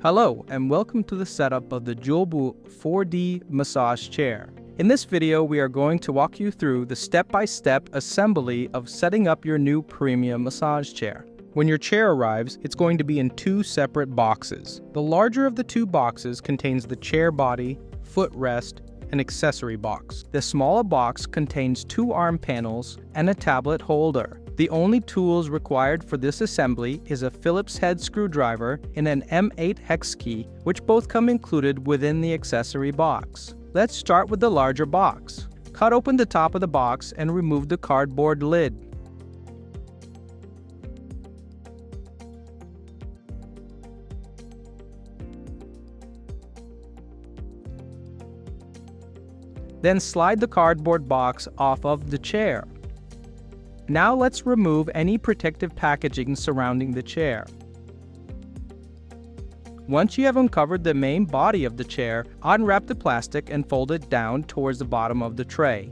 Hello and welcome to the setup of the Joubu 4D massage chair. In this video, we are going to walk you through the step-by-step assembly of setting up your new premium massage chair. When your chair arrives, it's going to be in two separate boxes. The larger of the two boxes contains the chair body, footrest, and accessory box. The smaller box contains two arm panels and a tablet holder. The only tools required for this assembly is a Phillips head screwdriver and an M8 hex key, which both come included within the accessory box. Let's start with the larger box. Cut open the top of the box and remove the cardboard lid. Then slide the cardboard box off of the chair. Now let's remove any protective packaging surrounding the chair. Once you have uncovered the main body of the chair, unwrap the plastic and fold it down towards the bottom of the tray.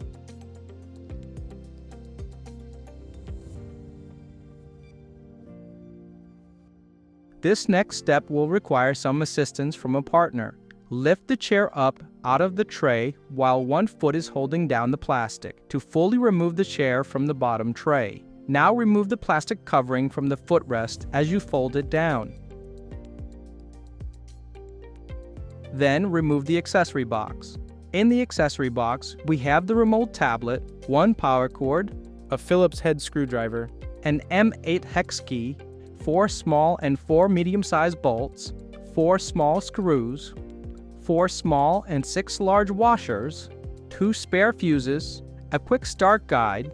This next step will require some assistance from a partner. Lift the chair up out of the tray while one foot is holding down the plastic to fully remove the chair from the bottom tray. Now remove the plastic covering from the footrest as you fold it down. Then remove the accessory box. In the accessory box, we have the remote tablet, one power cord, a Phillips head screwdriver, an M8 hex key, 4 small and 4 medium-sized bolts, 4 small screws, 4 small and 6 large washers, 2 spare fuses, a quick start guide,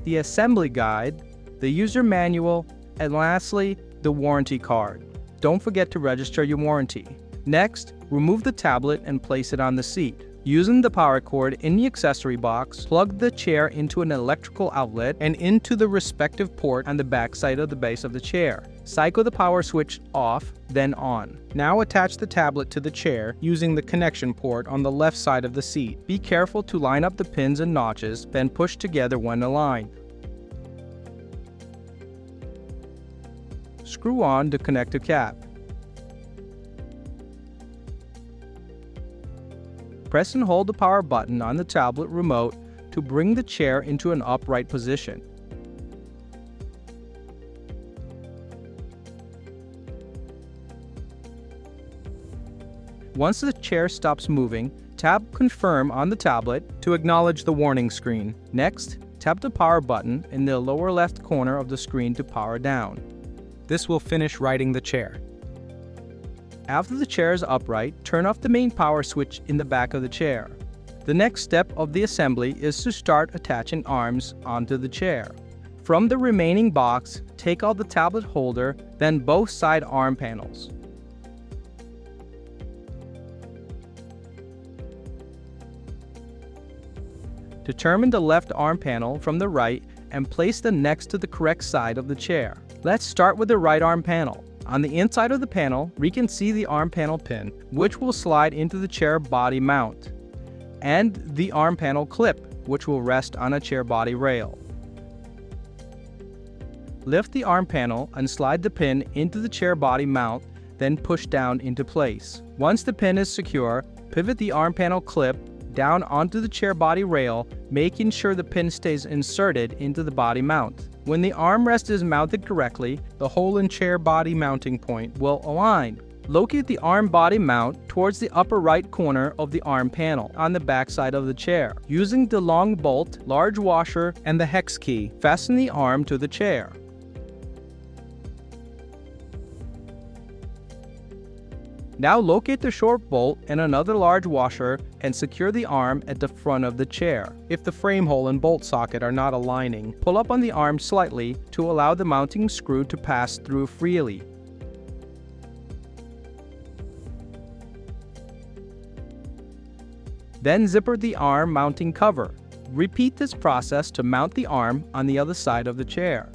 the assembly guide, the user manual, and lastly, the warranty card. Don't forget to register your warranty. Next, remove the tablet and place it on the seat. Using the power cord in the accessory box, plug the chair into an electrical outlet and into the respective port on the back side of the base of the chair. Cycle the power switch off, then on. Now attach the tablet to the chair using the connection port on the left side of the seat. Be careful to line up the pins and notches, then push together when aligned. Screw on the connector cap. Press and hold the power button on the tablet remote to bring the chair into an upright position. Once the chair stops moving, tap Confirm on the tablet to acknowledge the warning screen. Next, tap the power button in the lower left corner of the screen to power down. This will finish righting the chair. After the chair is upright, turn off the main power switch in the back of the chair. The next step of the assembly is to start attaching arms onto the chair. From the remaining box, take out the tablet holder, then both side arm panels. Determine the left arm panel from the right and place them next to the correct side of the chair. Let's start with the right arm panel. On the inside of the panel, we can see the arm panel pin, which will slide into the chair body mount, and the arm panel clip, which will rest on a chair body rail. Lift the arm panel and slide the pin into the chair body mount, then push down into place. Once the pin is secure, pivot the arm panel clip down onto the chair body rail, making sure the pin stays inserted into the body mount. When the armrest is mounted correctly, the hole in chair body mounting point will align. Locate the arm body mount towards the upper right corner of the arm panel on the back side of the chair. Using the long bolt, large washer, and the hex key, fasten the arm to the chair. Now locate the short bolt and another large washer and secure the arm at the front of the chair. If the frame hole and bolt socket are not aligning, pull up on the arm slightly to allow the mounting screw to pass through freely. Then zipper the arm mounting cover. Repeat this process to mount the arm on the other side of the chair.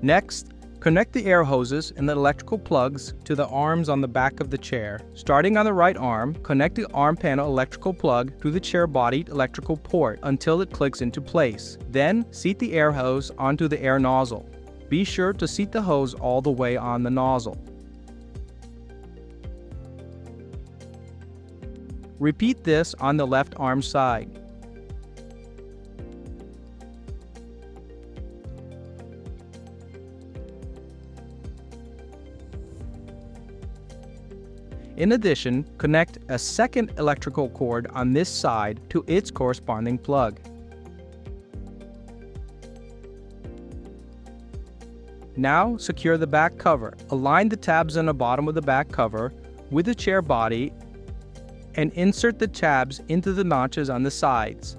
Next, connect the air hoses and the electrical plugs to the arms on the back of the chair. Starting on the right arm, connect the arm panel electrical plug to the chair body electrical port until it clicks into place. Then, seat the air hose onto the air nozzle. Be sure to seat the hose all the way on the nozzle. Repeat this on the left arm side. In addition, connect a second electrical cord on this side to its corresponding plug. Now, secure the back cover. Align the tabs on the bottom of the back cover with the chair body and insert the tabs into the notches on the sides.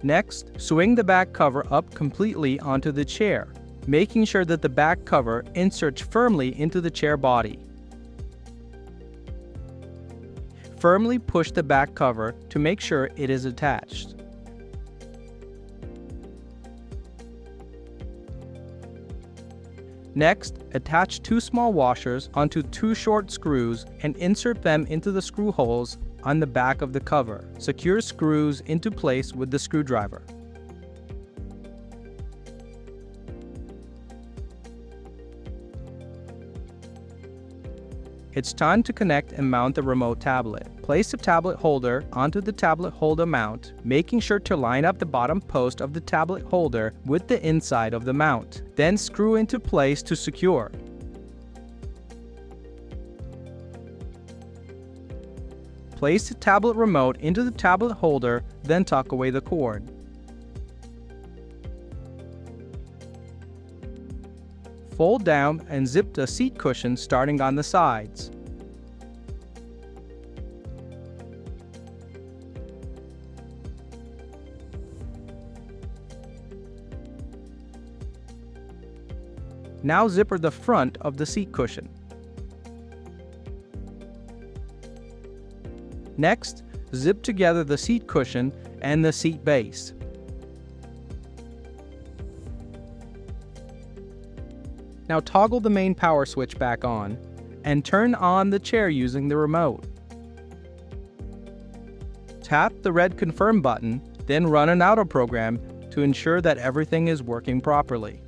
Next, swing the back cover up completely onto the chair, making sure that the back cover inserts firmly into the chair body. Firmly push the back cover to make sure it is attached. Next, attach 2 small washers onto 2 short screws and insert them into the screw holes on the back of the cover. Secure screws into place with the screwdriver. It's time to connect and mount the remote tablet. Place the tablet holder onto the tablet holder mount, making sure to line up the bottom post of the tablet holder with the inside of the mount. Then screw into place to secure. Place the tablet remote into the tablet holder, then tuck away the cord. Fold down and zip the seat cushion starting on the sides. Now zipper the front of the seat cushion. Next, zip together the seat cushion and the seat base. Now toggle the main power switch back on and turn on the chair using the remote. Tap the red confirm button, then run an auto program to ensure that everything is working properly.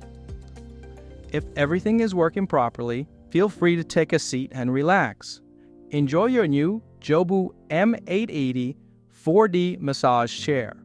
If everything is working properly, feel free to take a seat and relax. Enjoy your new Joubu M880 4D massage chair.